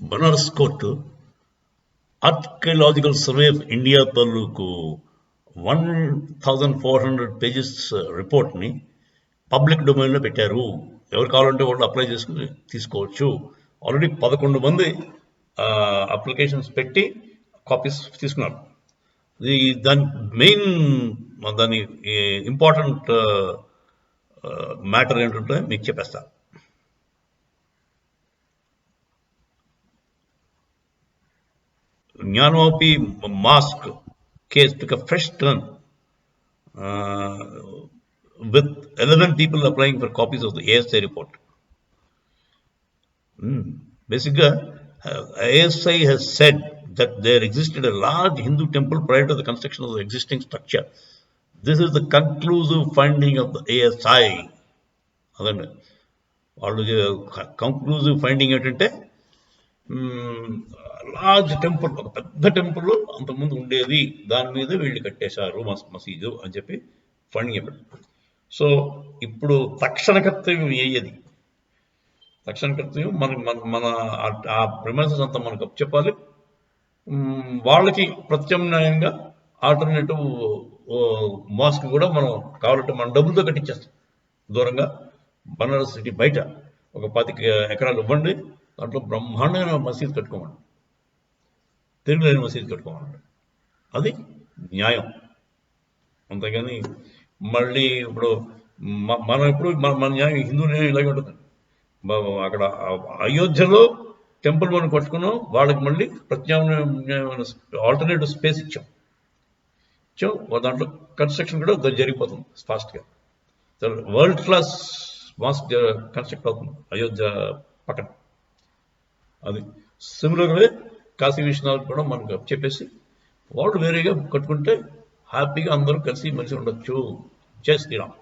Banaras court archaeological survey of India తాలూకు 1400 pages రిపోర్ట్ని public డొమైన్లో పెట్టారు. ఎవరు కావాలంటే వాళ్ళు అప్లై చేసుకుని తీసుకోవచ్చు. ఆల్రెడీ 11 మంది అప్లికేషన్స్ పెట్టి కాపీస్ తీసుకున్నారు. దాని మెయిన్ దాని ఇంపార్టెంట్ మ్యాటర్ ఏంటంటే మీకు చెప్పేస్తా. Gnanavapi Mosque case took a fresh turn with 11 people applying for copies of the ASI report. Basically, ASI has said that there existed a large Hindu temple prior to the construction of the existing structure. This is the conclusive finding of the ASI. Conclusive finding ఏంటంటే large temple, ఒక పెద్ద temple అంతకుముందు ఉండేది, దాని మీద వీళ్ళు కట్టేశారు మసీదు అని చెప్పి ఫండింగ్ చెప్పాడు. సో ఇప్పుడు తక్షణ కర్తవ్యం అయ్యేది, తక్షణ కర్తవ్యం మన ఆ ప్రిమైసెస్ అంతా మనకు చెప్పాలి. వాళ్ళకి ప్రత్యామ్నాయంగా ఆల్టర్నేటివ్ మాస్క్ కూడా మనం కావాలంటే మన డబ్బులతో కట్టించేస్తాం. దూరంగా బనారస్ సిటీ బయట ఒక 25 ఎకరాలు ఇవ్వండి, దాంట్లో బ్రహ్మాండమైన మసీదు కట్టుకోమండి, తిరుగులేని మసీదు కట్టుకోమండి. అది న్యాయం. అంతేగాని మళ్ళీ ఇప్పుడు మనం ఎప్పుడు మన న్యాయం, హిందూ న్యాయం ఇలాగే ఉంటుంది. అక్కడ అయోధ్యలో టెంపుల్ మనం కట్టుకున్నాం, వాళ్ళకి మళ్ళీ ప్రత్యామ్నాయమైన ఆల్టర్నేటివ్ స్పేస్ ఇచ్చాం. దాంట్లో కన్స్ట్రక్షన్ కూడా జరిగిపోతుంది ఫాస్ట్గా. వరల్డ్ క్లాస్ మాస్క్ కన్స్ట్రక్ట్ అవుతుంది అయోధ్య పక్కన. అది సిమిలర్గా కాశీ విశ్వనాథ్ కూడా మనకు చెప్పేసి వాళ్ళు వేరేగా కట్టుకుంటే హ్యాపీగా అందరూ కలిసి మెలిసి ఉండొచ్చు. జై శ్రీరామ్.